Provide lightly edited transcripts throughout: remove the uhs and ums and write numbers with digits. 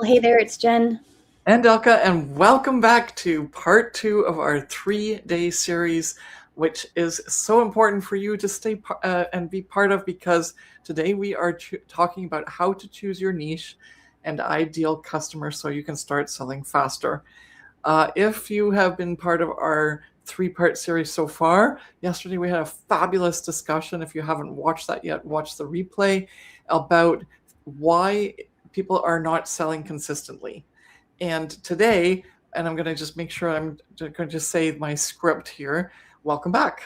Well, hey there, it's Jen. And Elka, and welcome back to part 2 of our 3-day series, which is so important for you to stay and be part of, because today we are talking about how to choose your niche and ideal customer so you can start selling faster. If you have been part of our 3-part series so far, yesterday we had a fabulous discussion. If you haven't watched that yet, watch the replay about why people are not selling consistently. And today, and I'm going to just make sure I'm going to just say my script here. Welcome back.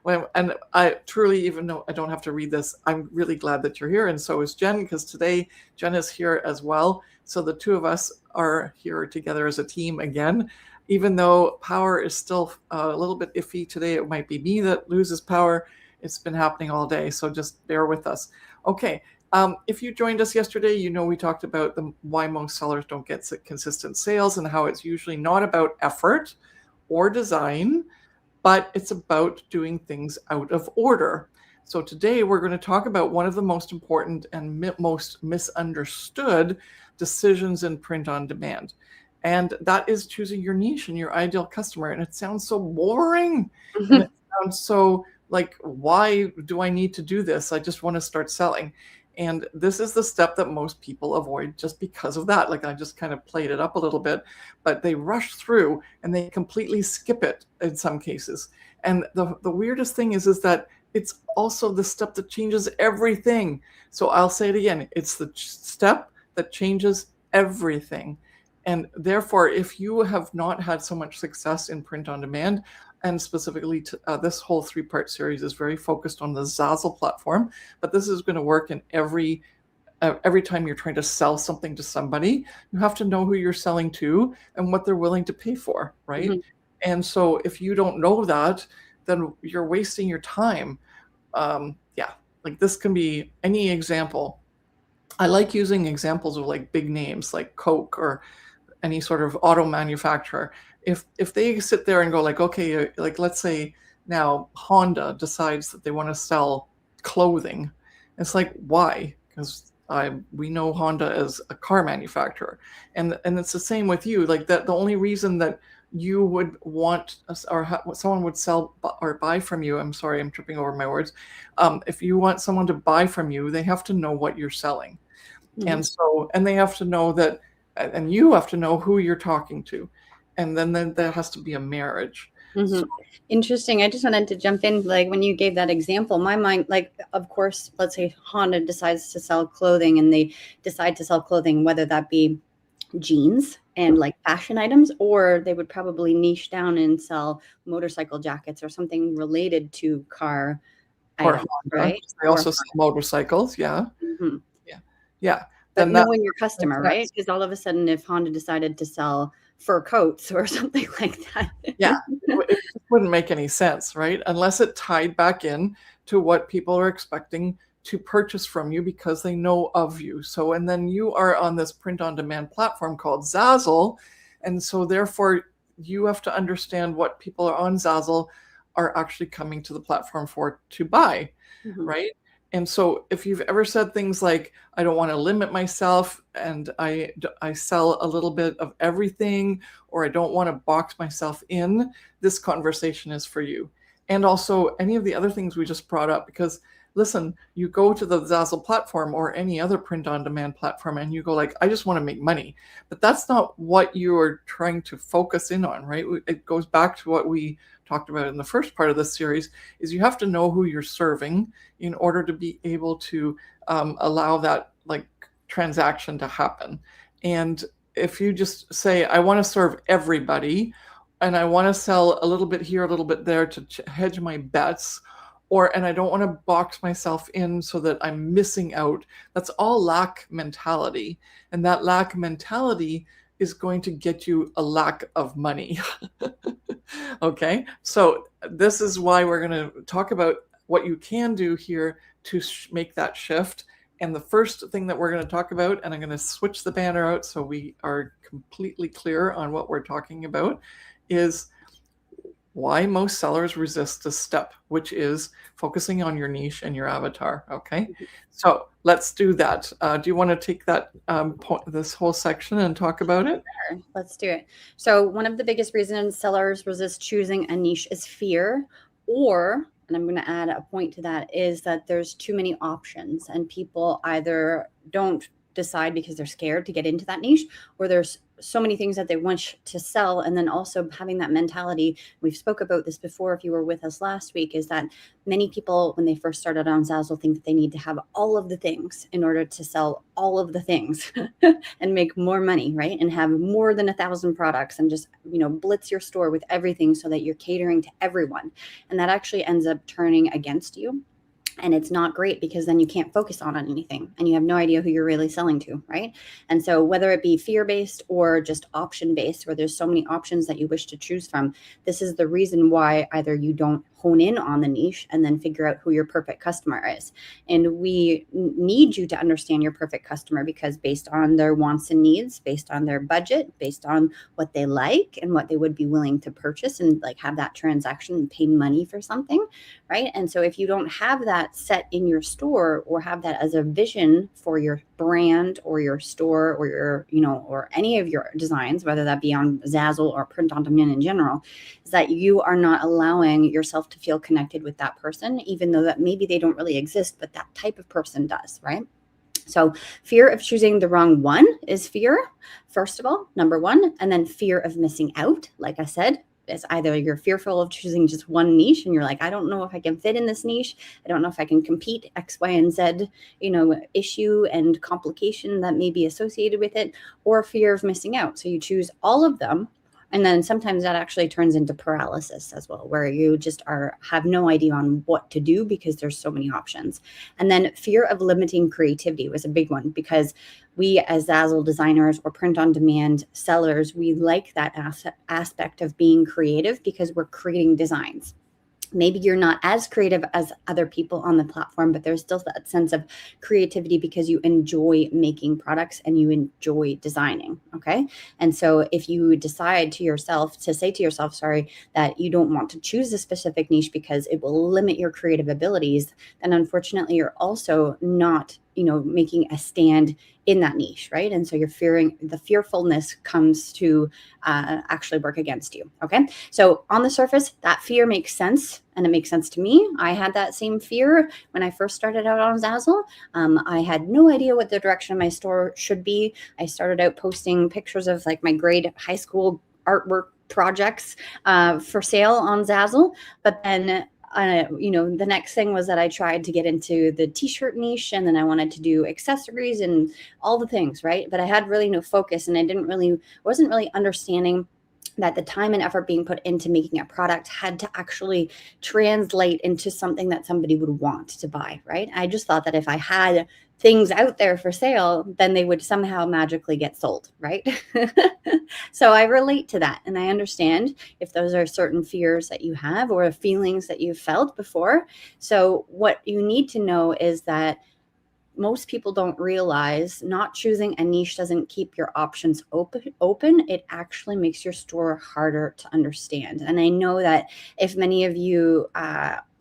And I truly, even though I don't have to read this, I'm really glad that you're here. And so is Jen, because today Jen is here as well. So the two of us are here together as a team again. Even though power is still a little bit iffy today, it might be me that loses power. It's been happening all day, so just bear with us. Okay, if you joined us yesterday, you know we talked about why most sellers don't get consistent sales and how it's usually not about effort or design, but it's about doing things out of order. So today we're going to talk about one of the most important and most misunderstood decisions in print on demand. And that is choosing your niche and your ideal customer. And it sounds so boring. And it sounds so like, why do I need to do this? I just want to start selling. And this is the step that most people avoid just because of that. Like, I just kind of played it up a little bit, but they rush through and they completely skip it in some cases. And the weirdest thing is that it's also the step that changes everything. So I'll say it again. It's the step that changes everything. And therefore, if you have not had so much success in print on demand, and specifically this whole 3-part series is very focused on the Zazzle platform, but this is going to work in every time you're trying to sell something to somebody. You have to know who you're selling to and what they're willing to pay for, right? Mm-hmm. And so if you don't know that, then you're wasting your time. Like this can be any example. I like using examples of like big names like Coke or any sort of auto manufacturer. If they sit there and go like, okay, like let's say now Honda decides that they want to sell clothing. It's like, why? Because we know Honda as a car manufacturer, and it's the same with you. Like that, the only reason that you would want someone would sell or buy from you. I'm sorry, I'm tripping over my words. If you want someone to buy from you, they have to know what you're selling, and they have to know that. And you have to know who you're talking to. And then there has to be a marriage. So, interesting. I just wanted to jump in. Like when you gave that example, my mind, like, of course, let's say Honda decides to sell clothing and they decide to sell clothing, whether that be jeans and like fashion items, or they would probably niche down and sell motorcycle jackets or something related to car items, right? They also sell motorcycles. Yeah. Mm-hmm. Yeah. But knowing your customer, right? Because all of a sudden, if Honda decided to sell fur coats or something like that. Yeah, it wouldn't make any sense, right? Unless it tied back in to what people are expecting to purchase from you because they know of you. So, and then you are on this print on demand platform called Zazzle. And so therefore you have to understand what people are on Zazzle are actually coming to the platform for to buy, right? And so if you've ever said things like, I don't want to limit myself and I sell a little bit of everything, or I don't want to box myself in, this conversation is for you. And also any of the other things we just brought up, because listen, you go to the Zazzle platform or any other print on demand platform and you go like, I just want to make money. But that's not what you're trying to focus in on, right? It goes back to what we talked about in the first part of this series, is you have to know who you're serving in order to be able to allow that like transaction to happen. And if you just say, I want to serve everybody and I want to sell a little bit here, a little bit there to hedge my bets, and I don't want to box myself in so that I'm missing out, that's all lack mentality. And that lack mentality is going to get you a lack of money. Okay, so this is why we're going to talk about what you can do here to make that shift. And the first thing that we're going to talk about, and I'm going to switch the banner out so we are completely clear on what we're talking about, is why most sellers resist this step, which is focusing on your niche and your avatar. Okay, so let's do that. Do you want to take that this whole section and talk about it? Sure, let's do it. So one of the biggest reasons sellers resist choosing a niche is fear, or, and I'm going to add a point to that, is that there's too many options and people either don't decide because they're scared to get into that niche, or there's so many things that they want to sell. And then also having that mentality, we've spoke about this before if you were with us last week, is that many people when they first started on Zazzle think that they need to have all of the things in order to sell all of the things and make more money, right? And have more than 1,000 products and just, blitz your store with everything so that you're catering to everyone. And that actually ends up turning against you. And it's not great because then you can't focus on anything and you have no idea who you're really selling to, right? And so whether it be fear-based or just option-based, where there's so many options that you wish to choose from, this is the reason why either you don't hone in on the niche and then figure out who your perfect customer is. And we need you to understand your perfect customer, because based on their wants and needs, based on their budget, based on what they like and what they would be willing to purchase and like have that transaction and pay money for something, right? And so if you don't have that set in your store or have that as a vision for your brand or your store or your, or any of your designs, whether that be on Zazzle or print on demand in general, is that you are not allowing yourself to feel connected with that person, even though that maybe they don't really exist, but that type of person does, right? So fear of choosing the wrong one is fear, first of all, number one, and then fear of missing out. Like I said, it's either you're fearful of choosing just one niche and you're like, I don't know if I can fit in this niche. I don't know if I can compete X, Y, and Z, issue and complication that may be associated with it, or fear of missing out. So you choose all of them. And then sometimes that actually turns into paralysis as well, where you just have no idea on what to do because there's so many options. And then fear of limiting creativity was a big one, because we as Zazzle designers or print on demand sellers, we like that aspect of being creative because we're creating designs. Maybe you're not as creative as other people on the platform, but there's still that sense of creativity because you enjoy making products and you enjoy designing. Okay. And so if you decide to say to yourself, that you don't want to choose a specific niche because it will limit your creative abilities, then unfortunately you're also not making a stand in that niche, right? And so the fearfulness comes to actually work against you. Okay. So on the surface, that fear makes sense. And it makes sense to me. I had that same fear when I first started out on Zazzle. I had no idea what the direction of my store should be. I started out posting pictures of like my grade high school artwork projects for sale on Zazzle. But then the next thing was that I tried to get into the t-shirt niche, and then I wanted to do accessories and all the things, right? But I had really no focus, and I wasn't really understanding that the time and effort being put into making a product had to actually translate into something that somebody would want to buy, right? I just thought that if I had things out there for sale, then they would somehow magically get sold, right? So I relate to that. And I understand if those are certain fears that you have or feelings that you've felt before. So what you need to know is that most people don't realize not choosing a niche doesn't keep your options open. It actually makes your store harder to understand. And I know that if many of you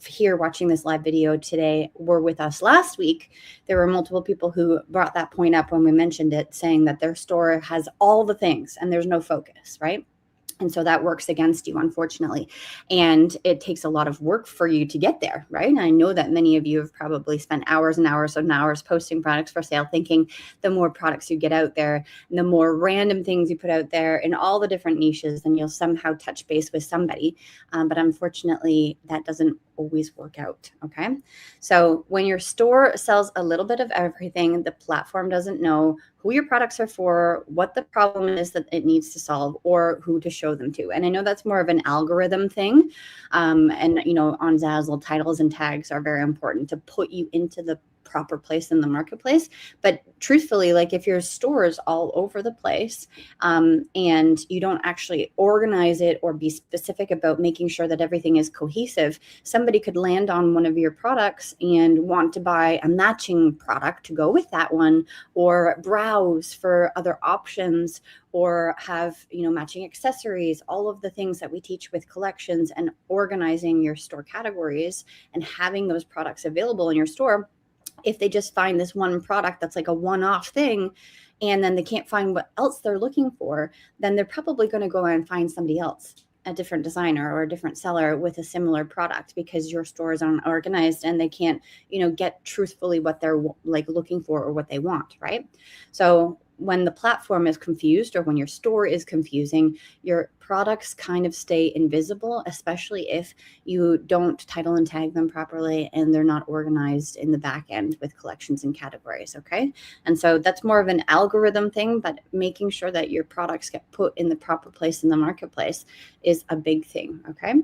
here watching this live video today were with us last week, there were multiple people who brought that point up when we mentioned it, saying that their store has all the things and there's no focus, right? And so that works against you, unfortunately. And it takes a lot of work for you to get there, right? And I know that many of you have probably spent hours and hours and hours posting products for sale, thinking the more products you get out there, and the more random things you put out there in all the different niches, then you'll somehow touch base with somebody. But unfortunately, that doesn't always work out, okay? So when your store sells a little bit of everything, the platform doesn't know who your products are for, what the problem is that it needs to solve, or who to show them to. And I know that's more of an algorithm thing. And on Zazzle, titles and tags are very important to put you into the proper place in the marketplace. But truthfully, like if your store is all over the place, and you don't actually organize it or be specific about making sure that everything is cohesive, somebody could land on one of your products and want to buy a matching product to go with that one, or browse for other options, or have, matching accessories, all of the things that we teach with collections and organizing your store categories and having those products available in your store. If they just find this one product that's like a one-off thing, and then they can't find what else they're looking for, then they're probably going to go and find somebody else, a different designer or a different seller with a similar product, because your store is unorganized and they can't, get truthfully what they're like looking for or what they want, right? So when the platform is confused, or when your store is confusing, your products kind of stay invisible, especially if you don't title and tag them properly and they're not organized in the back end with collections and categories. Okay. And so that's more of an algorithm thing, but making sure that your products get put in the proper place in the marketplace is a big thing. Okay.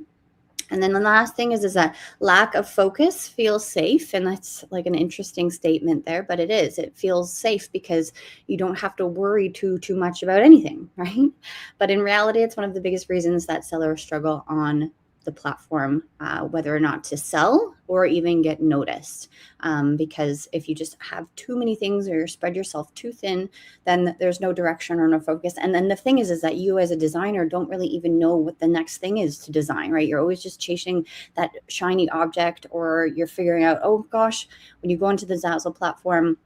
And then the last thing is that lack of focus feels safe. And that's like an interesting statement there, but it is. It feels safe because you don't have to worry too much about anything, right? But in reality, it's one of the biggest reasons that sellers struggle on the platform, whether or not to sell or even get noticed. Because if you just have too many things, or you spread yourself too thin, then there's no direction or no focus. And then the thing is that you as a designer don't really even know what the next thing is to design, right? You're always just chasing that shiny object, or you're figuring out, oh gosh, when you go into the Zazzle platform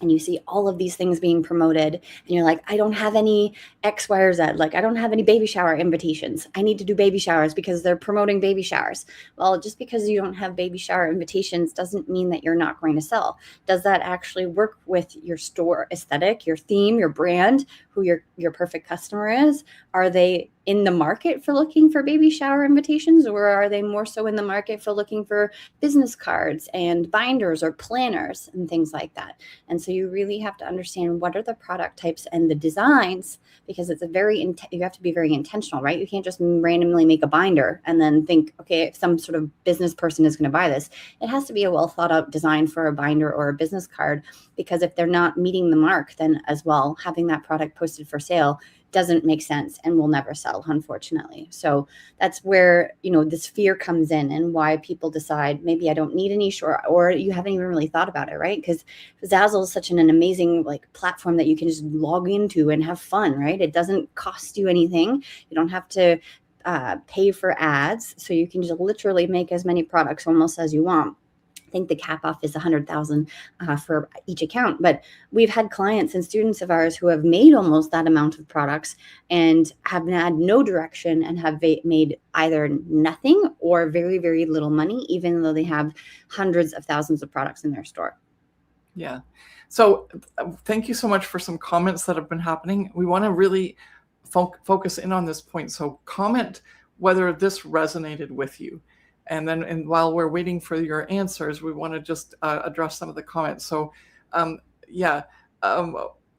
and you see all of these things being promoted, and you're like, I don't have any X, Y, or Z. Like, I don't have any baby shower invitations. I need to do baby showers because they're promoting baby showers. Well, just because you don't have baby shower invitations doesn't mean that you're not going to sell. Does that actually work with your store aesthetic, your theme, your brand, who your perfect customer is? Are they in the market for looking for baby shower invitations, or are they more so in the market for looking for business cards and binders or planners and things like that? And so you really have to understand what are the product types and the designs, because it's you have to be very intentional, right? You can't just randomly make a binder and then think, okay, if some sort of business person is going to buy this, it has to be a well thought out design for a binder or a business card, because if they're not meeting the mark, then as well, having that product posted for sale doesn't make sense and will never sell, unfortunately. So that's where, this fear comes in, and why people decide, maybe I don't need a niche, or you haven't even really thought about it, right? Because Zazzle is such an amazing platform that you can just log into and have fun, right? It doesn't cost you anything. You don't have to pay for ads. So you can just literally make as many products almost as you want. I think the cap off is 100,000 for each account, but we've had clients and students of ours who have made almost that amount of products and have had no direction, and have made either nothing or very, very little money, even though they have hundreds of thousands of products in their store. Yeah. So thank you so much for some comments that have been happening. We want to really focus in on this point. So comment whether this resonated with you. And while we're waiting for your answers, we want to just address some of the comments. So,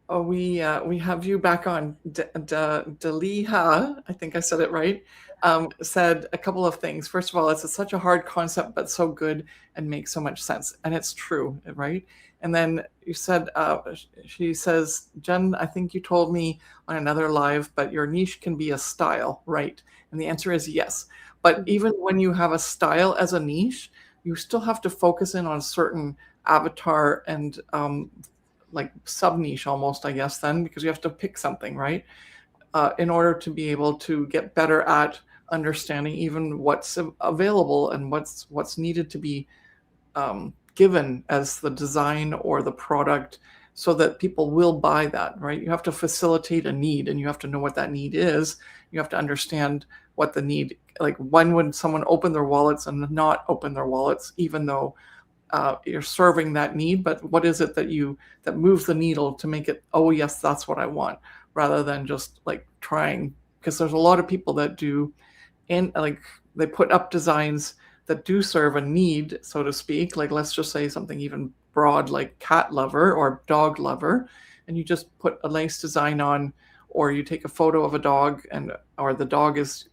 we have you back on. Daliha, I think I said it right, said a couple of things. First of all, it's such a hard concept, but so good and makes so much sense. And it's true, right? And then you said, she says, Jen, I think you told me on another live, but your niche can be a style, right? And the answer is yes. But even when you have a style as a niche, you still have to focus in on a certain avatar and sub niche almost, I guess, then, because you have to pick something, right? In order to be able to get better at understanding even what's available and what's needed to be given as the design or the product, so that people will buy that, right? You have to facilitate a need, and you have to know what that need is. You have to understand what the need, like when would someone open their wallets and not open their wallets, even though you're serving that need, but what is it that moves the needle to make it, oh yes, that's what I want, rather than just trying, because there's a lot of people that do, and they put up designs that do serve a need, so to speak, let's just say something even broad like cat lover or dog lover, and you just put a nice design on, or you take a photo of a dog, or the dog is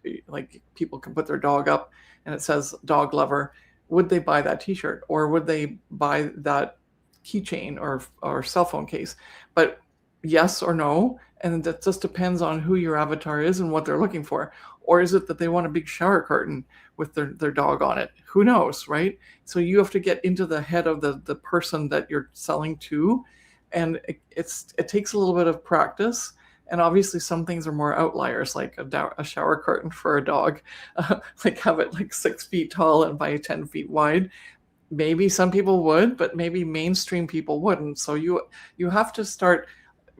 people can put their dog up and it says dog lover. Would they buy that t-shirt, or would they buy that keychain or cell phone case. But yes or no, and that just depends on who your avatar is and what they're looking for. Or is it that they want a big shower curtain with their dog on it? Who knows, right? So you have to get into the head of the person that you're selling to, and it takes a little bit of practice. And obviously some things are more outliers, like a shower curtain for a dog, like have it like 6 feet tall and by 10 feet wide. Maybe some people would, but maybe mainstream people wouldn't. So you have to start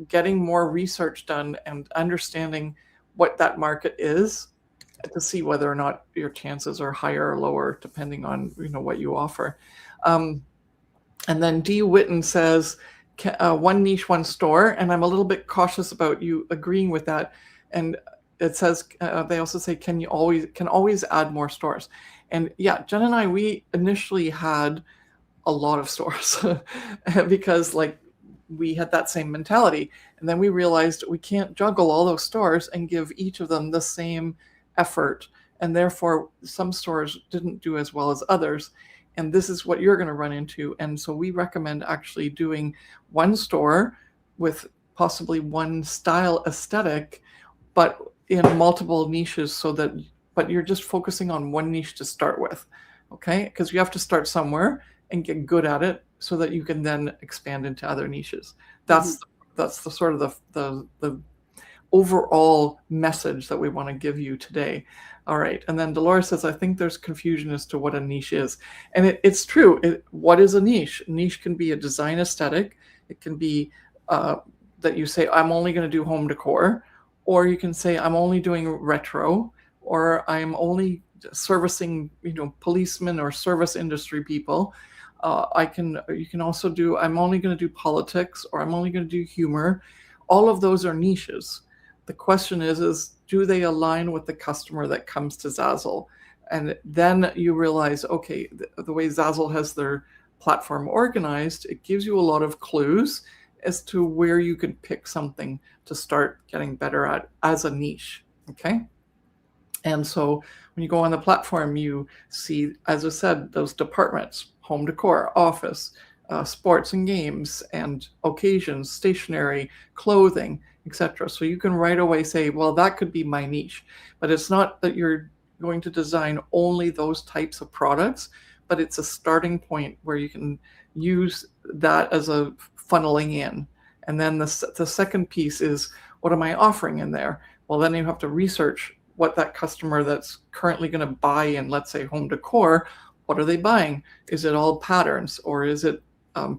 getting more research done and understanding what that market is to see whether or not your chances are higher or lower, depending on what you offer. And then D. Witten says, one niche, one store. And I'm a little bit cautious about you agreeing with that. And it says, they also say, can always add more stores. And yeah, Jen and I, we initially had a lot of stores because we had that same mentality. And then we realized we can't juggle all those stores and give each of them the same effort. And therefore, some stores didn't do as well as others. And this is what you're going to run into. And so we recommend actually doing one store with possibly one style aesthetic, but in multiple niches but you're just focusing on one niche to start with, okay? Because you have to start somewhere and get good at it so that you can then expand into other niches. That's the sort of the overall message that we want to give you today. All right. And then Dolores says, I think there's confusion as to what a niche is. And it's true. What is a niche? A niche can be a design aesthetic. It can be that you say, I'm only going to do home decor. Or you can say, I'm only doing retro. Or I'm only servicing, policemen or service industry people. You can also do, I'm only going to do politics, or I'm only going to do humor. All of those are niches. The question is do they align with the customer that comes to Zazzle? And then you realize, okay, the way Zazzle has their platform organized, it gives you a lot of clues as to where you can pick something to start getting better at as a niche, okay? And so when you go on the platform, you see, as I said, those departments: home decor, office, sports and games, and occasions, stationery, clothing, etc. So you can right away say, well, that could be my niche. But it's not that you're going to design only those types of products, but it's a starting point where you can use that as a funneling in. And then the second piece is, what am I offering in there? Well, then you have to research what that customer that's currently going to buy in, let's say, home decor, what are they buying? Is it all patterns, or is it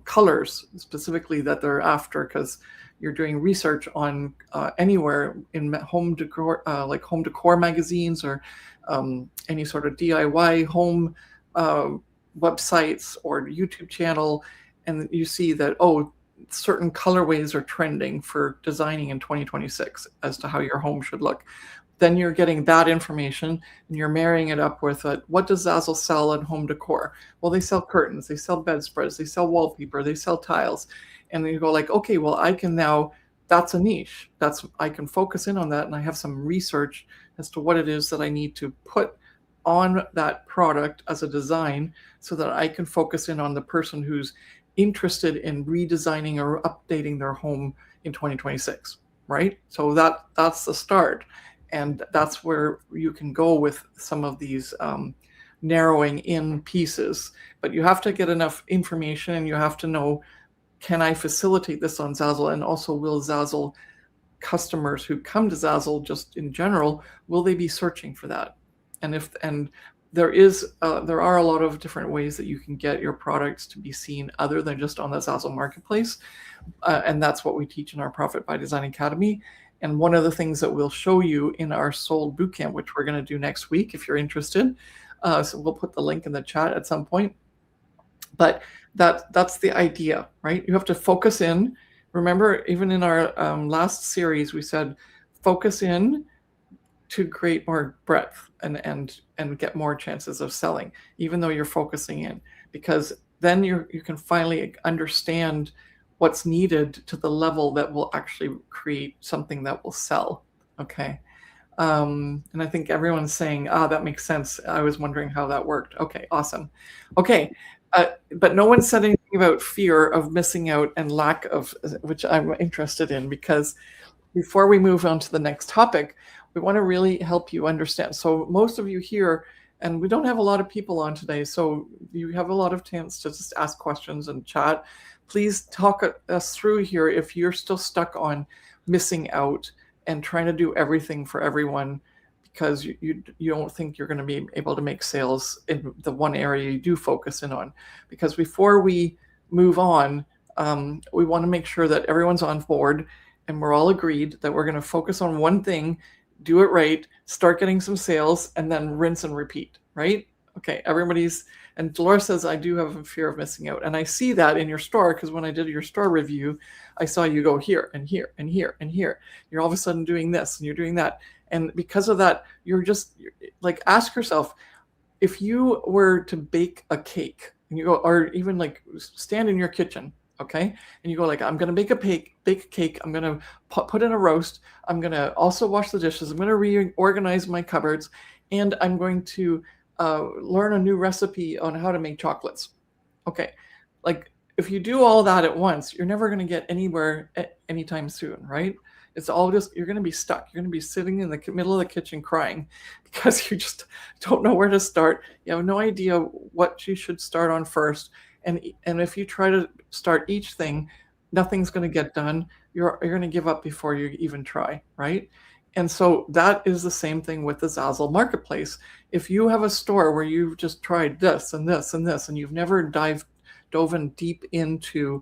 colors specifically that they're after? Because you're doing research on anywhere in home decor, like home decor magazines, or any sort of DIY home websites or YouTube channel, and you see that, certain colorways are trending for designing in 2026 as to how your home should look. Then you're getting that information and you're marrying it up with what does Zazzle sell in home decor? Well, they sell curtains, they sell bedspreads, they sell wallpaper, they sell tiles. And then you go like, okay, well, I can now, that's a niche. I can focus in on that, and I have some research as to what it is that I need to put on that product as a design so that I can focus in on the person who's interested in redesigning or updating their home in 2026, right? So that's the start. And that's where you can go with some of these narrowing in pieces. But you have to get enough information, and you have to know, can I facilitate this on Zazzle? And also, will Zazzle customers who come to Zazzle just in general, will they be searching for that? And there are a lot of different ways that you can get your products to be seen other than just on the Zazzle marketplace. And that's what we teach in our Profit by Design Academy. And one of the things that we'll show you in our Sold Bootcamp, which we're going to do next week if you're interested. So we'll put the link in the chat at some point. But that's the idea, right? You have to focus in. Remember, even in our last series, we said focus in to create more breadth and get more chances of selling, even though you're focusing in, because then you can finally understand what's needed to the level that will actually create something that will sell. Okay. And I think everyone's saying, that makes sense. I was wondering how that worked. Okay, awesome. Okay. But no one said anything about fear of missing out and lack of, which I'm interested in, because before we move on to the next topic, we want to really help you understand. So most of you here, and we don't have a lot of people on today, so you have a lot of chance to just ask questions and chat. Please talk us through here if you're still stuck on missing out and trying to do everything for everyone because you don't think you're going to be able to make sales in the one area you do focus in on. Because before we move on, we want to make sure that everyone's on board and we're all agreed that we're going to focus on one thing, do it right, start getting some sales, and then rinse and repeat, right? Okay, everybody's, and Dolores says, I do have a fear of missing out. And I see that in your store, because when I did your store review, I saw you go here and here and here and here. You're all of a sudden doing this and you're doing that. And because of that, you're like, ask yourself, if you were to bake a cake, and you go, or even like stand in your kitchen, okay, and you go like, I'm going to bake a cake, I'm going to put in a roast, I'm going to also wash the dishes, I'm going to reorganize my cupboards, and I'm going to learn a new recipe on how to make chocolates. Okay, like if you do all that at once, you're never going to get anywhere anytime soon, right? It's all just, you're going to be stuck. You're going to be sitting in the middle of the kitchen crying because you just don't know where to start. You have no idea what you should start on first. And if you try to start each thing, nothing's going to get done. You're going to give up before you even try, right? And so that is the same thing with the Zazzle marketplace. If you have a store where you've just tried this and this and this, and you've never dove in deep into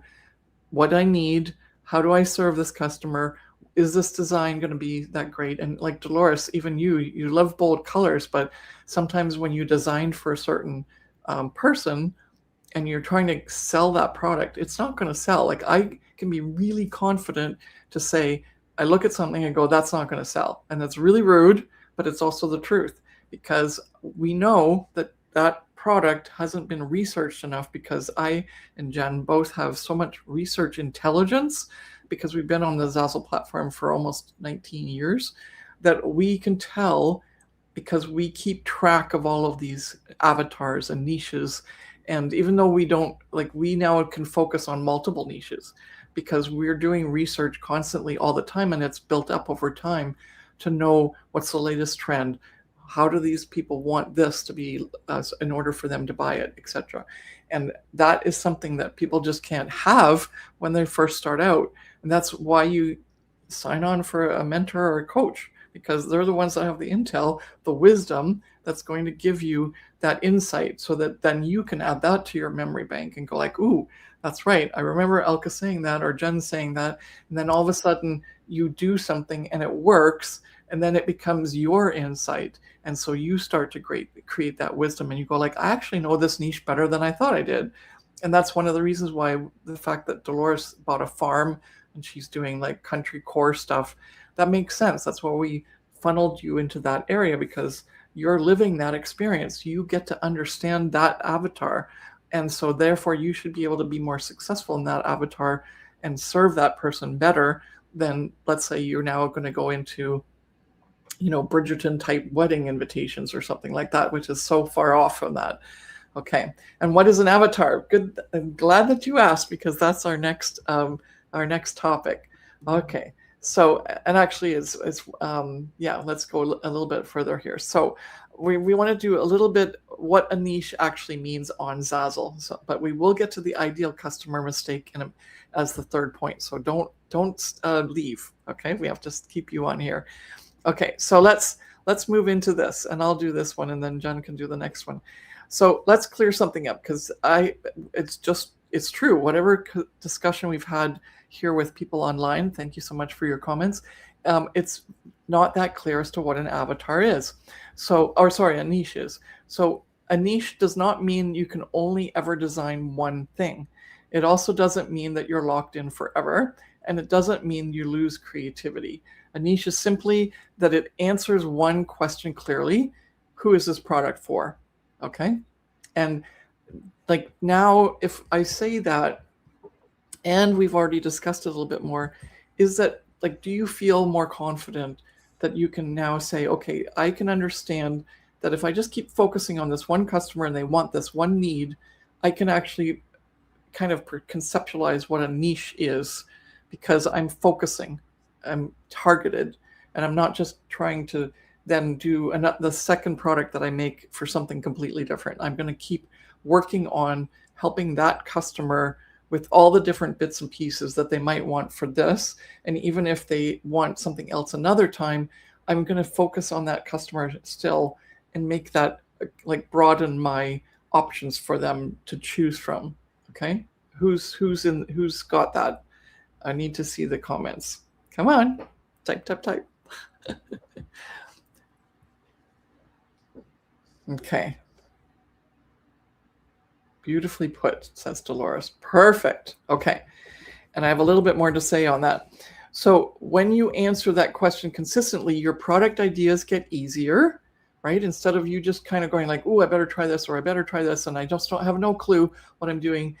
what I need, how do I serve this customer, is this design going to be that great? And like Dolores, even you love bold colors, but sometimes when you design for a certain person and you're trying to sell that product, it's not going to sell. Like I can be really confident to say, I look at something and go, that's not going to sell. And that's really rude, but it's also the truth, because we know that that product hasn't been researched enough, because I and Jen both have so much research intelligence, because we've been on the Zazzle platform for almost 19 years, that we can tell, because we keep track of all of these avatars and niches. And even though we don't, like, we now can focus on multiple niches because we're doing research constantly all the time, and it's built up over time to know what's the latest trend. How do these people want this to be in order for them to buy it, etc. And that is something that people just can't have when they first start out. And that's why you sign on for a mentor or a coach, because they're the ones that have the intel, the wisdom that's going to give you that insight, so that then you can add that to your memory bank and go like, ooh, that's right, I remember Elka saying that, or Jen saying that. And then all of a sudden you do something and it works, and then it becomes your insight. And so you start to create that wisdom, and you go like, I actually know this niche better than I thought I did. And that's one of the reasons why the fact that Dolores bought a farm and she's doing like country core stuff, that makes sense. That's why we funneled you into that area, because you're living that experience. You get to understand that avatar. And so therefore you should be able to be more successful in that avatar and serve that person better than, let's say, you're now going to go into, Bridgerton type wedding invitations or something like that, which is so far off from that. Okay. And what is an avatar? Good. I'm glad that you asked, because that's our next topic. Okay. So, and actually let's go a little bit further here. So we want to do a little bit what a niche actually means on Zazzle. So, but we will get to the ideal customer mistake as the third point. So don't leave. Okay. We have to keep you on here. Okay. So let's move into this, and I'll do this one and then Jen can do the next one. So let's clear something up, because it's true. Whatever discussion we've had here with people online, thank you so much for your comments. It's not that clear as to what an avatar is. A niche is. So a niche does not mean you can only ever design one thing. It also doesn't mean that you're locked in forever, and it doesn't mean you lose creativity. A niche is simply that it answers one question clearly: who is this product for? Okay. And like now, if I say that, and we've already discussed it a little bit more, is that, like, do you feel more confident that you can now say, okay, I can understand that if I just keep focusing on this one customer and they want this one need, I can actually kind of conceptualize what a niche is, because I'm focusing, I'm targeted, and I'm not just trying to then do the second product that I make for something completely different. I'm going to keep working on helping that customer with all the different bits and pieces that they might want for this. And even if they want something else another time, I'm going to focus on that customer still and make that, like, broaden my options for them to choose from. Okay, who's got that? I need to see the comments. Come on, type. Okay, beautifully put, says Dolores. Perfect. Okay, and I have a little bit more to say on that. So when you answer that question consistently, your product ideas get easier, right? Instead of you just kind of going like, oh, I better try this, or I better try this, and I just don't have no clue what I'm doing.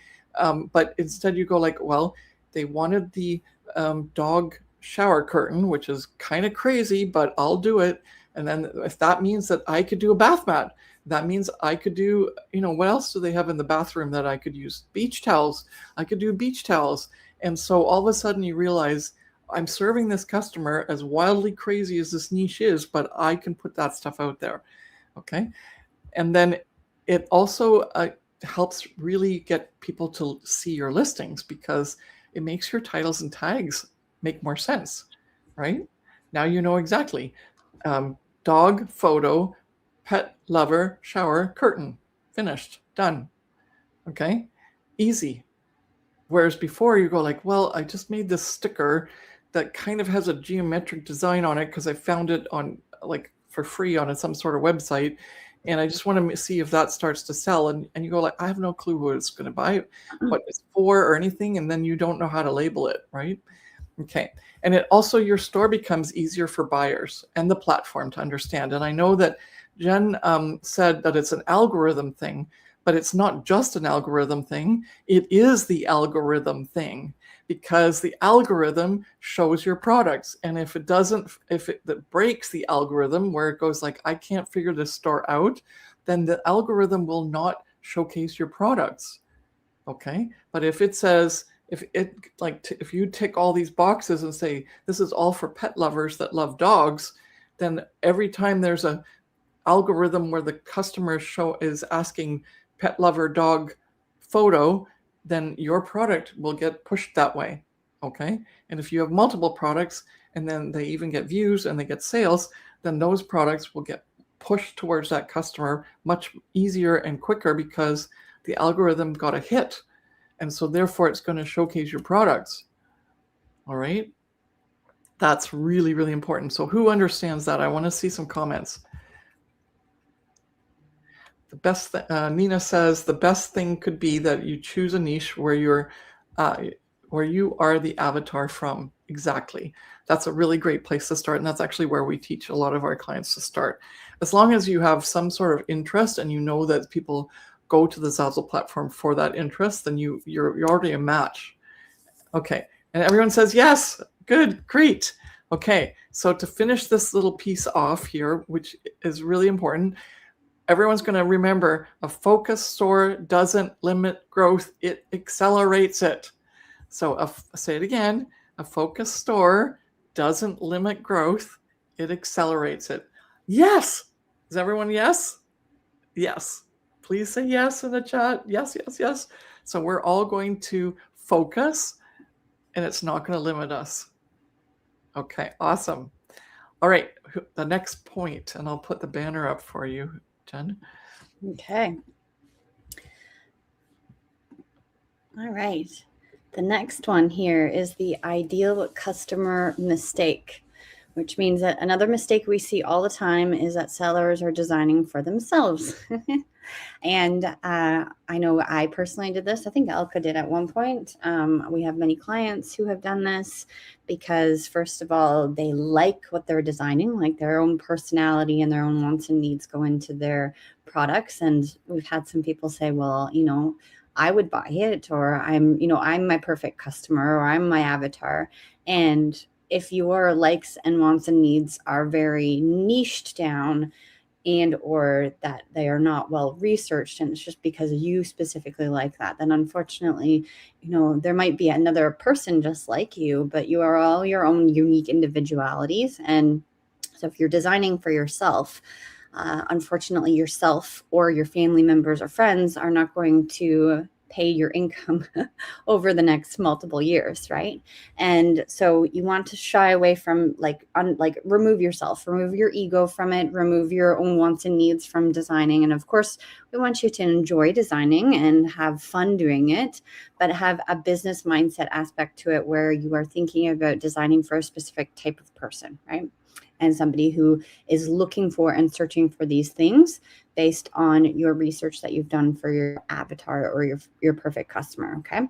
But instead you go like, well, they wanted the dog shower curtain, which is kind of crazy, but I'll do it. And then if that means that I could do a bath mat, that means I could do, what else do they have in the bathroom that I could use? Beach towels. I could do beach towels. And so all of a sudden you realize, I'm serving this customer, as wildly crazy as this niche is, but I can put that stuff out there. Okay. And then it also helps really get people to see your listings, because it makes your titles and tags make more sense, right? Now you know exactly. Dog photo, pet lover, shower, curtain, finished, done. Okay, easy. Whereas before you go like, well, I just made this sticker that kind of has a geometric design on it because I found it on, like, for free on some sort of website, and I just want to see if that starts to sell. And you go like, I have no clue who it's going to buy, what it's for, or anything, and then you don't know how to label it, right? Okay. And it also, your store becomes easier for buyers and the platform to understand. And I know that Jen said that it's an algorithm thing, but it's not just an algorithm thing. It is the algorithm thing, because the algorithm shows your products. And if it that breaks the algorithm, where it goes like, I can't figure this store out, then the algorithm will not showcase your products. Okay. But if it says, if you tick all these boxes and say, this is all for pet lovers that love dogs, then every time there's a algorithm where the customer is asking pet lover dog photo, then your product will get pushed that way. Okay. And if you have multiple products and then they even get views and they get sales, then those products will get pushed towards that customer much easier and quicker, because the algorithm got a hit. And so therefore it's going to showcase your products. All right. That's really, really important. So who understands that? I want to see some comments. The best Nina says the best thing could be that you choose a niche where you are the avatar from. Exactly. That's a really great place to start. And that's actually where we teach a lot of our clients to start. As long as you have some sort of interest and you know that people go to the Zazzle platform for that interest, then you're already a match. Okay. And everyone says yes. Good. Great. Okay. So to finish this little piece off here, which is really important, everyone's going to remember, a focused store doesn't limit growth. It accelerates it. So say it again. A focused store doesn't limit growth. It accelerates it. Yes. Is everyone yes? Yes. Please say yes in the chat. Yes, yes, yes. So we're all going to focus, and it's not going to limit us. Okay, awesome. All right, the next point, and I'll put the banner up for you, Jen. Okay. All right. The next one here is the ideal customer mistake, which means that another mistake we see all the time is that sellers are designing for themselves. And I know I personally did this. I think Elka did at one point. We have many clients who have done this because, first of all, they like what they're designing, like their own personality and their own wants and needs go into their products. And we've had some people say, well, I would buy it, or I'm my perfect customer, or I'm my avatar. And if your likes and wants and needs are very niched down, and or that they are not well researched, and it's just because you specifically like that, then unfortunately, there might be another person just like you, but you are all your own unique individualities. And so if you're designing for yourself, unfortunately, yourself or your family members or friends are not going to pay your income over the next multiple years, right? And so you want to shy away from remove yourself, remove your ego from it, remove your own wants and needs from designing. And of course, we want you to enjoy designing and have fun doing it, but have a business mindset aspect to it where you are thinking about designing for a specific type of person, right? And somebody who is looking for and searching for these things based on your research that you've done for your avatar or your perfect customer, okay?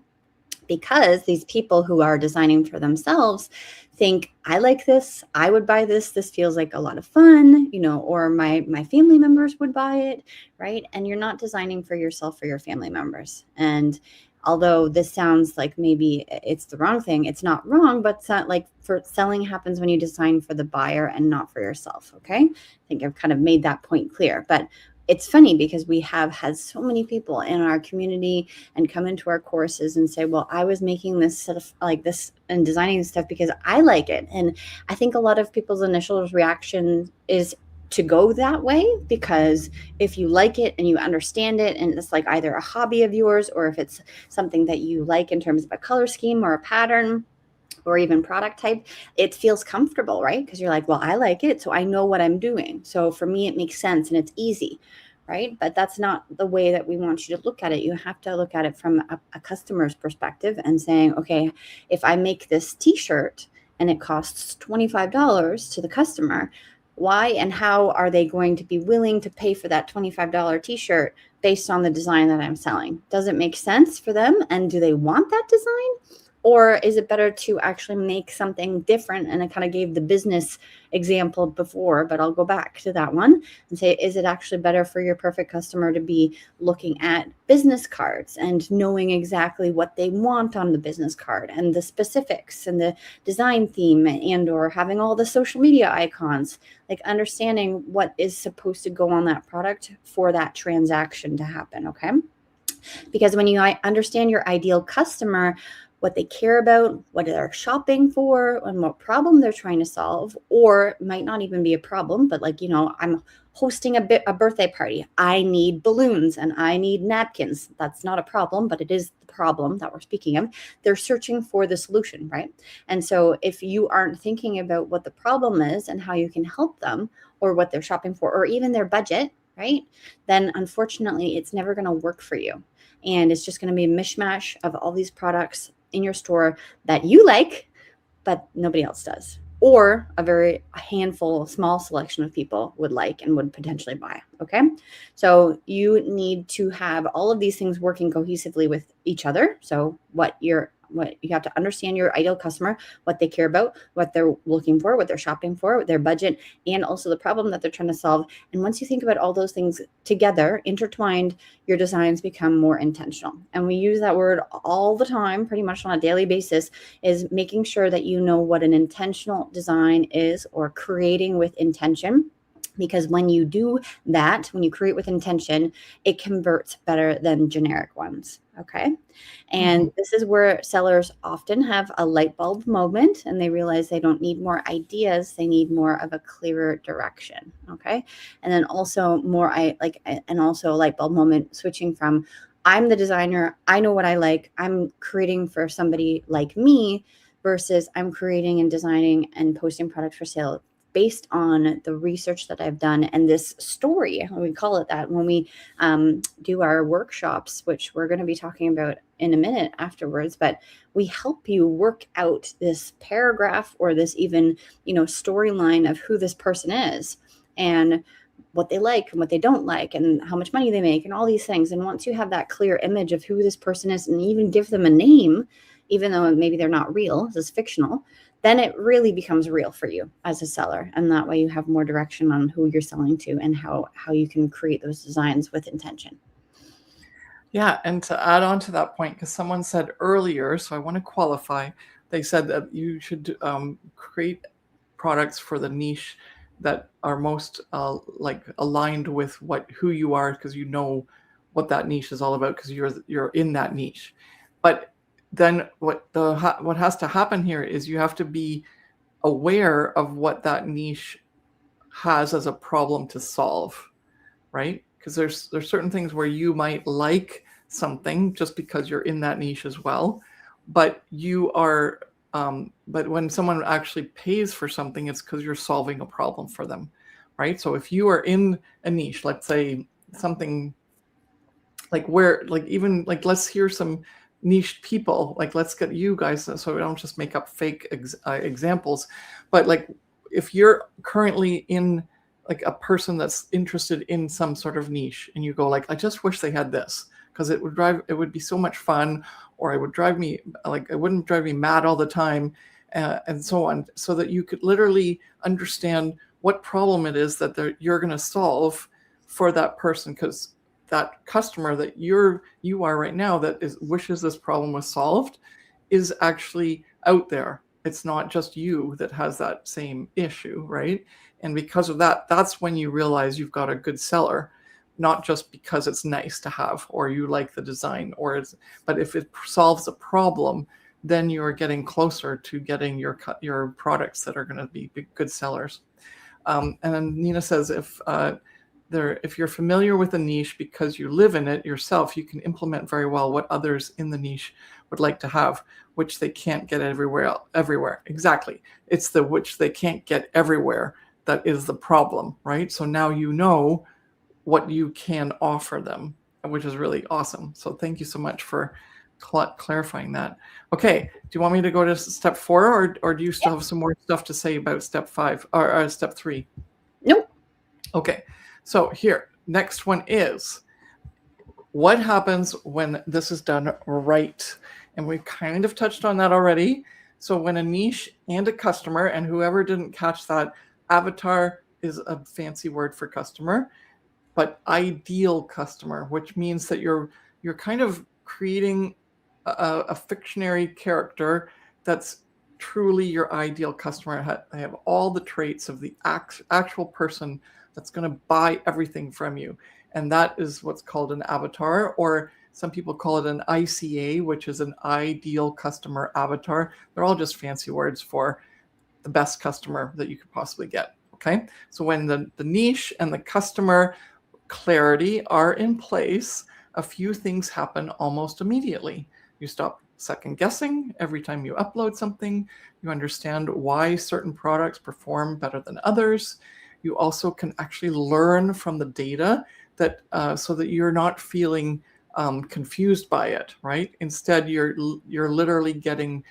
Because these people who are designing for themselves think, I like this, I would buy this feels like a lot of fun, or my family members would buy it, right? And you're not designing for yourself or your family members. And although this sounds like maybe it's the wrong thing, it's not wrong, but it's not like for selling happens when you design for the buyer and not for yourself, okay? I think I've kind of made that point clear. But it's funny because we have had so many people in our community and come into our courses and say, well, I was making this set of like this and designing stuff because I like it. And I think a lot of people's initial reaction is to go that way, because if you like it and you understand it and it's like either a hobby of yours, or if it's something that you like in terms of a color scheme or a pattern or even product type, it feels comfortable, right? Because you're like, well, I like it, so I know what I'm doing. So for me, it makes sense and it's easy, right? But that's not the way that we want you to look at it. You have to look at it from a customer's perspective and saying, okay, if I make this t-shirt and it costs $25 to the customer, why and how are they going to be willing to pay for that $25 t-shirt based on the design that I'm selling? Does it make sense for them? And do they want that design? Or is it better to actually make something different? And I kind of gave the business example before, but I'll go back to that one and say, is it actually better for your perfect customer to be looking at business cards and knowing exactly what they want on the business card and the specifics and the design theme, and or having all the social media icons, like understanding what is supposed to go on that product for that transaction to happen, okay? Because when you understand your ideal customer, what they care about, what they're shopping for, and what problem they're trying to solve, or it might not even be a problem, but like, I'm hosting a birthday party. I need balloons and I need napkins. That's not a problem, but it is the problem that we're speaking of. They're searching for the solution, right? And so if you aren't thinking about what the problem is and how you can help them, or what they're shopping for, or even their budget, right? Then unfortunately, it's never going to work for you. And it's just going to be a mishmash of all these products in your store that you like, but nobody else does. Or a handful, small selection of people would like and would potentially buy. Okay. So you need to have all of these things working cohesively with each other. So what you have to understand your ideal customer, what they care about, what they're looking for, what they're shopping for, their budget, and also the problem that they're trying to solve. And once you think about all those things together, intertwined, your designs become more intentional. And we use that word all the time, pretty much on a daily basis, is making sure that you know what an intentional design is, or creating with intention. Because when you do that, when you create with intention, it converts better than generic ones. Okay. And this is where sellers often have a light bulb moment and they realize they don't need more ideas. They need more of a clearer direction. Okay. And then also also a light bulb moment switching from, I'm the designer, I know what I like, I'm creating for somebody like me, versus I'm creating and designing and posting products for sale based on the research that I've done and this story, we call it that, when we do our workshops, which we're going to be talking about in a minute afterwards, but we help you work out this paragraph or this even, storyline of who this person is and what they like and what they don't like and how much money they make and all these things. And once you have that clear image of who this person is and even give them a name, even though maybe they're not real, this is fictional, then it really becomes real for you as a seller. And that way you have more direction on who you're selling to and how you can create those designs with intention. Yeah, and to add on to that point, because someone said earlier, so I want to qualify, they said that you should create products for the niche that are most like aligned with who you are, because you know what that niche is all about, because you're in that niche. But then what has to happen here is you have to be aware of what that niche has as a problem to solve, right? Because there's certain things where you might like something just because you're in that niche as well, but you are but when someone actually pays for something, it's because you're solving a problem for them, right? So if you are in a niche, let's say something like even like, let's hear some niche people, like let's get you guys, so we don't just make up fake examples, but like if you're currently in like a person that's interested in some sort of niche, and you go like, I just wish they had this, because it would be so much fun, or it wouldn't drive me mad all the time, and so on, so that you could literally understand what problem it is that you're going to solve for that person, because that customer that you are right now that wishes this problem was solved is actually out there. It's not just you that has that same issue, right? And because of that, that's when you realize you've got a good seller, not just because it's nice to have or you like the design, but if it solves a problem, then you're getting closer to getting your products that are going to be good sellers. And then Nina says, if you're familiar with a niche because you live in it yourself, you can implement very well what others in the niche would like to have, which they can't get everywhere. Exactly. It's the which they can't get everywhere that is the problem, right? So now you know what you can offer them, which is really awesome. So thank you so much for clarifying that. Okay, do you want me to go to step 4, or do you still have some more stuff to say about step 5 or step 3? Nope. Okay, so here, next one is, what happens when this is done right? And we kind of touched on that already. So when a niche and a customer, and whoever didn't catch that, avatar is a fancy word for customer, but ideal customer, which means that you're kind of creating a fictionary character that's truly your ideal customer. They have all the traits of the actual person that's going to buy everything from you. And that is what's called an avatar, or some people call it an ICA, which is an ideal customer avatar. They're all just fancy words for the best customer that you could possibly get. Okay. So when the niche and the customer clarity are in place, a few things happen almost immediately. You stop second guessing every time you upload something. You understand why certain products perform better than others. You also can actually learn from the data that so that you're not feeling confused by it, right? Instead, you're literally getting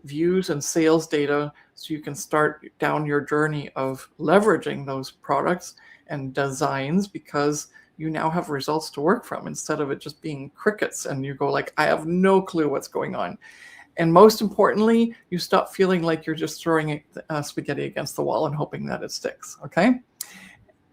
views and sales data, so you can start down your journey of leveraging those products and designs, because you now have results to work from, instead of it just being crickets and you go like, I have no clue what's going on. And most importantly, you stop feeling like you're just throwing spaghetti against the wall and hoping that it sticks. Okay.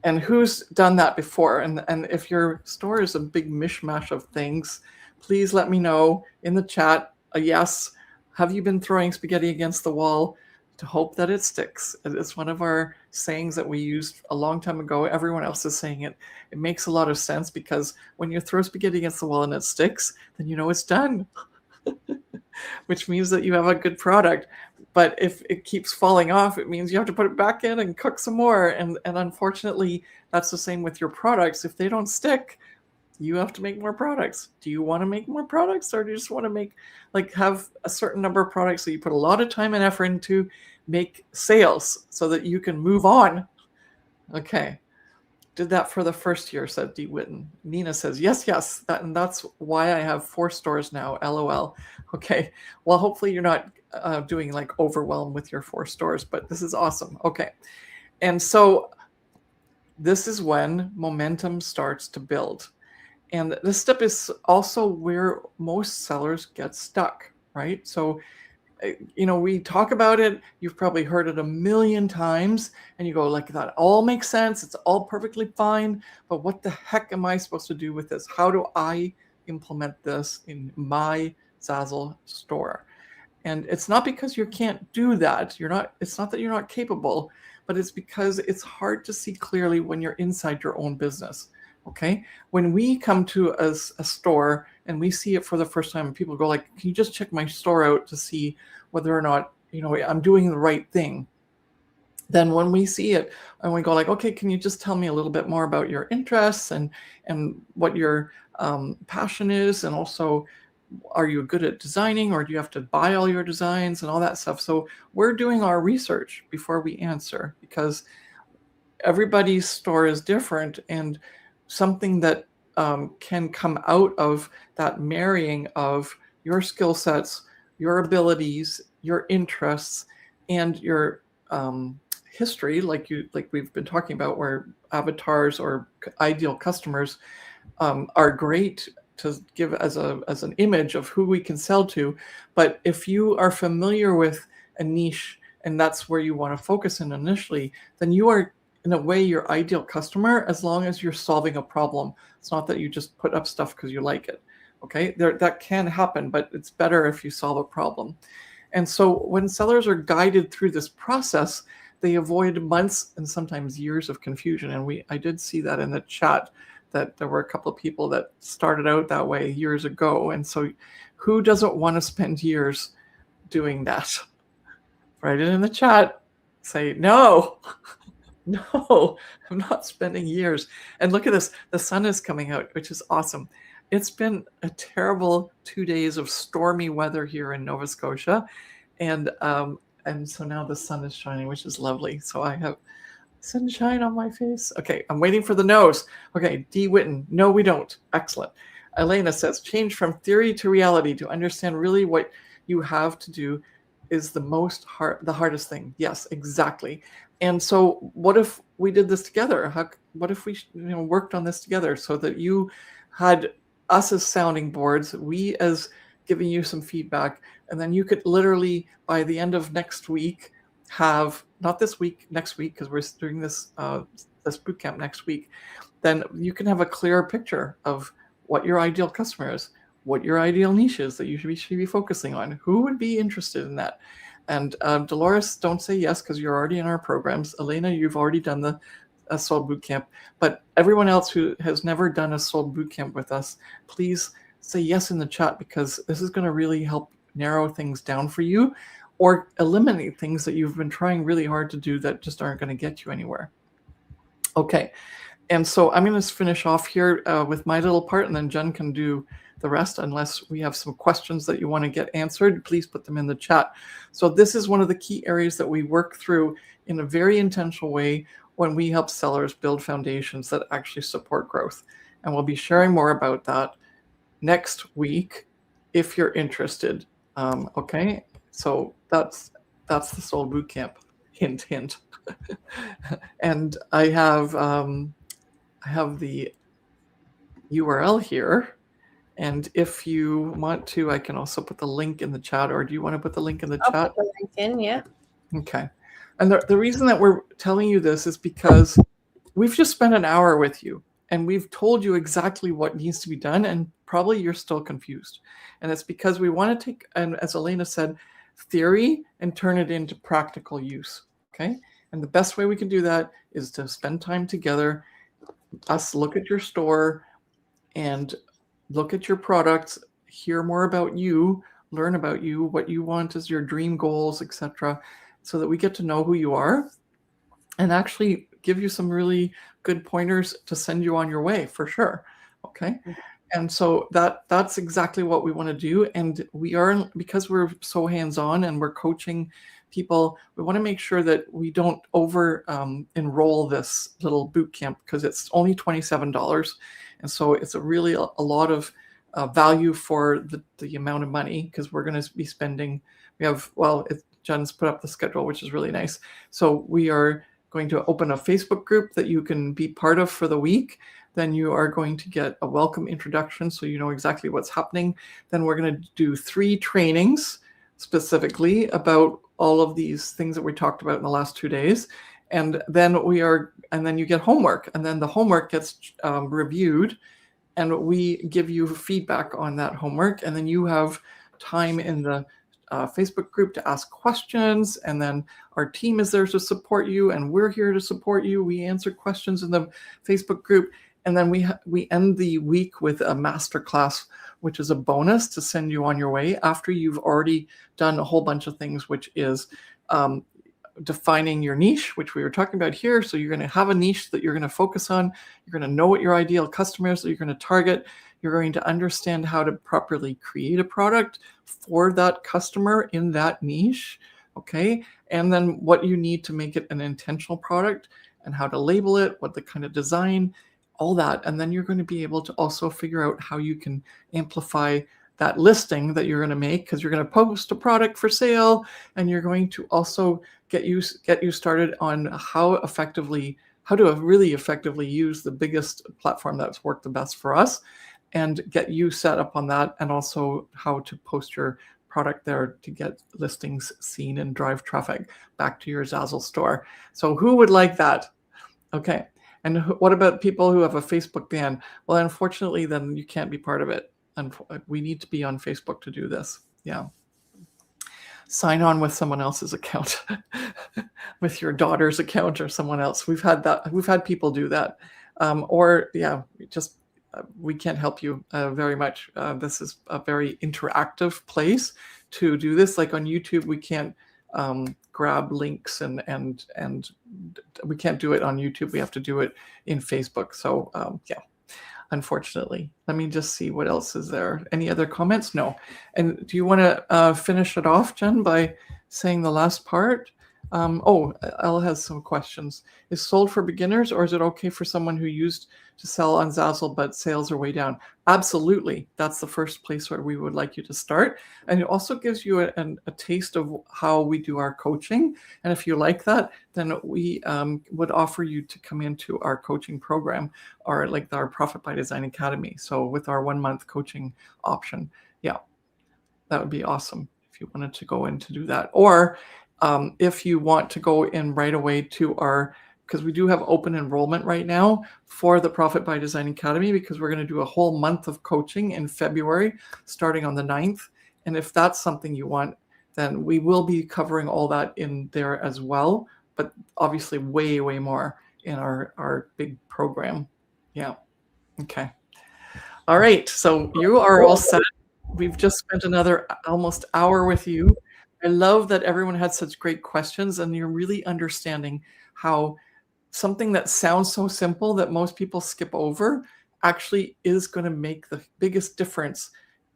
And who's done that before? And if your store is a big mishmash of things, please let me know in the chat a yes. Have you been throwing spaghetti against the wall to hope that it sticks? It's one of our sayings that we used a long time ago. Everyone else is saying it. It makes a lot of sense, because when you throw spaghetti against the wall and it sticks, then you know it's done, which means that you have a good product. But if it keeps falling off, it means you have to put it back in and cook some more. And unfortunately, that's the same with your products. If they don't stick, you have to make more products. Do you want to make more products, or do you just want to have a certain number of products that you put a lot of time and effort into, make sales so that you can move on? Okay. Did that for the first year, said Dee Witten. Nina says, yes, and that's why I have 4 stores now, LOL. Okay, well, hopefully you're not doing like overwhelm with your 4 stores, but this is awesome. Okay, and so this is when momentum starts to build. And this step is also where most sellers get stuck, right? So we talk about it, you've probably heard it a million times, and you go like, that all makes sense, it's all perfectly fine, but what the heck am I supposed to do with this? How do I implement this in my Zazzle store? And it's not because you can't do that. It's not that you're not capable, but it's because it's hard to see clearly when you're inside your own business. Okay, when we come to a store and we see it for the first time, and people go like, "Can you just check my store out to see whether or not I'm doing the right thing?" Then when we see it and we go like, "Okay, can you just tell me a little bit more about your interests and what your passion is, and also are you good at designing, or do you have to buy all your designs and all that stuff?" So we're doing our research before we answer, because everybody's store is different, and something that can come out of that marrying of your skill sets, your abilities, your interests, and your history, like we've been talking about, where avatars or ideal customers are great to give as an image of who we can sell to. But if you are familiar with a niche and that's where you want to focus in initially, then you are in a way your ideal customer, as long as you're solving a problem. It's not that you just put up stuff because you like it. Okay, that can happen, but it's better if you solve a problem. And so when sellers are guided through this process, they avoid months and sometimes years of confusion. And I did see that in the chat, that there were a couple of people that started out that way years ago. And so who doesn't want to spend years doing that? Write it in the chat. Say, no, no, I'm not spending years. And look at this. The sun is coming out, which is awesome. It's been a terrible 2 days of stormy weather here in Nova Scotia. And so now the sun is shining, which is lovely. So I have sunshine on my face. Okay, I'm waiting for the nose. Okay, D. Witten, no, we don't. Excellent. Elena says, change from theory to reality to understand really what you have to do is the hardest thing. Yes, exactly. And so what if we did this together? What if we worked on this together, so that you had us as sounding boards, we as giving you some feedback, and then you could literally, by the end of next week, have, not this week, next week, because we're doing this bootcamp next week, then you can have a clearer picture of what your ideal customer is, what your ideal niche is that you should be focusing on, who would be interested in that. And Dolores, don't say yes because you're already in our programs. Elena, you've already done the Soul Bootcamp. But everyone else who has never done a Soul Bootcamp with us, please say yes in the chat, because this is going to really help narrow things down for you, or eliminate things that you've been trying really hard to do that just aren't going to get you anywhere. Okay, and so I'm going to finish off here with my little part, and then Jen can do the rest. Unless we have some questions that you want to get answered, please put them in the chat. So this is one of the key areas that we work through in a very intentional way when we help sellers build foundations that actually support growth. And we'll be sharing more about that next week if you're interested. Okay, so that's the Soul Bootcamp. Hint, hint. And I have the URL here, and if you want to, I can also put the link in the chat. Or do you want to put the link in the chat? I'll put the link in, yeah. Okay. And the reason that we're telling you this is because we've just spent an hour with you, and we've told you exactly what needs to be done, and probably you're still confused. And it's because we want to take, and as Elena said, theory and turn it into practical use. Okay. And the best way we can do that is to spend time together, us look at your store and look at your products, hear more about you, learn about you, what you want as your dream goals, etc., so that we get to know who you are, and actually give you some really good pointers to send you on your way for sure. Okay. And so that's exactly what we want to do. And we are, because we're so hands-on and we're coaching people, we want to make sure that we don't over enroll this little boot camp, because it's only $27. And so it's really a lot of value for the amount of money, because we're going to be spending, Jen's put up the schedule, which is really nice. So we are going to open a Facebook group that you can be part of for the week. Then you are going to get a welcome introduction, so you know exactly what's happening. Then we're going to do 3 trainings specifically about all of these things that we talked about in the last 2 days. And then you get homework, and then the homework gets reviewed, and we give you feedback on that homework. And then you have time in the Facebook group to ask questions, and then our team is there to support you, and we're here to support you. We answer questions in the Facebook group, and then we end the week with a masterclass, which is a bonus to send you on your way after you've already done a whole bunch of things, which is defining your niche, which we were talking about here. So you're going to have a niche that you're going to focus on. You're going to know what your ideal customer is that you're going to target. You're going to understand how to properly create a product for that customer in that niche. Okay. And then what you need to make it an intentional product and how to label it, what the kind of design, all that. And then you're going to be able to also figure out how you can amplify that listing that you're going to make, because you're going to post a product for sale, and you're going to also get you started on how to really effectively use the biggest platform that's worked the best for us, and get you set up on that, and also how to post your product there to get listings seen and drive traffic back to your Zazzle store. So who would like that? Okay. And what about people who have a Facebook ban? Well, unfortunately, then you can't be part of it. And we need to be on Facebook to do this. Yeah. Sign on with someone else's account, with your daughter's account or someone else. We've had people do that. We can't help you very much. This is a very interactive place to do this. Like on YouTube, we can't grab links and we can't do it on YouTube. We have to do it in Facebook. So unfortunately. Let me just see what else is there. Any other comments? No. And do you want to finish it off, Jen, by saying the last part? Elle has some questions. Is sold for beginners, or is it okay for someone who used to sell on Zazzle but sales are way down? Absolutely. That's the first place where we would like you to start. And it also gives you a taste of how we do our coaching. And if you like that, then we would offer you to come into our coaching program, or like our Profit by Design Academy. So with our 1-month coaching option. Yeah, that would be awesome if you wanted to go in to do that. Or if you want to go in right away to because we do have open enrollment right now for the Profit by Design Academy, because we're going to do a whole month of coaching in February, starting on the 9th. And if that's something you want, then we will be covering all that in there as well. But obviously way, way more in our big program. Yeah. Okay. All right. So you are all set. We've just spent another almost hour with you. I love that everyone had such great questions, and you're really understanding how something that sounds so simple that most people skip over actually is going to make the biggest difference,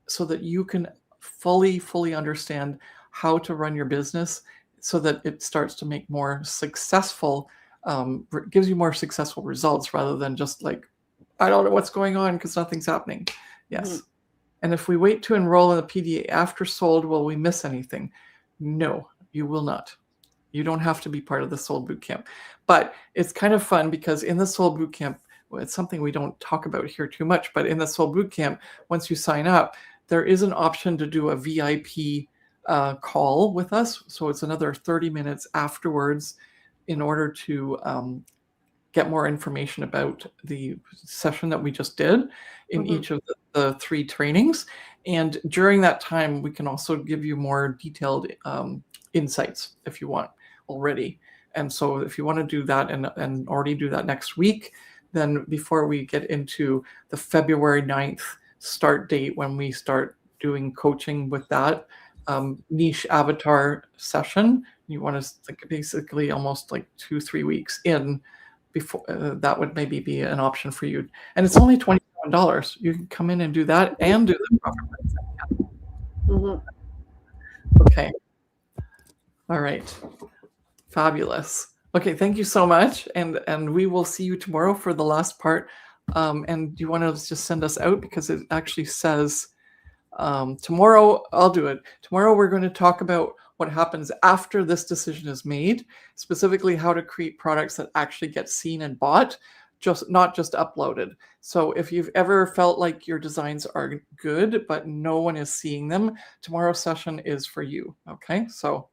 so that you can fully understand how to run your business so that it starts to make more successful, gives you more successful results, rather than just like, I don't know what's going on because nothing's happening. Yes. Mm-hmm. And if we wait to enroll in the PDA after sold, will we miss anything? No, you will not. You don't have to be part of the Sold Bootcamp. But it's kind of fun, because in the Sold Bootcamp, well, it's something we don't talk about here too much, but in the Sold Bootcamp, once you sign up, there is an option to do a VIP call with us. So it's another 30 minutes afterwards in order to get more information about the session that we just did in mm-hmm. each of the 3 trainings. And during that time, we can also give you more detailed insights if you want already. And so if you want to do that and already do that next week, then before we get into the February 9th start date, when we start doing coaching with that niche avatar session, you want to think basically almost like 2-3 weeks in before that would maybe be an option for you. And it's only $27. You can come in and do that and do the Profit by Design. Mm-hmm. Okay. All right. Fabulous. Okay, thank you so much. And we will see you tomorrow for the last part. And do you want to just send us out? Because it actually says tomorrow, I'll do it. Tomorrow we're going to talk about what happens after this decision is made, specifically how to create products that actually get seen and bought, not just uploaded. So if you've ever felt like your designs are good, but no one is seeing them, tomorrow's session is for you. Okay, so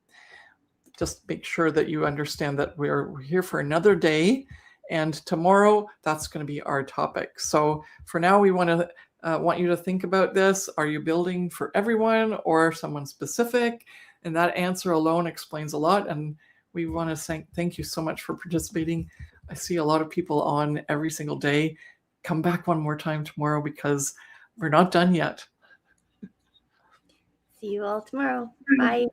just make sure that you understand that we're here for another day, And tomorrow, that's going to be our topic. So for now, we want you to think about this. Are you building for everyone or someone specific? And that answer alone explains a lot. And we want to thank you so much for participating. I see a lot of people on every single day. Come back one more time tomorrow because we're not done yet. See you all tomorrow. Bye.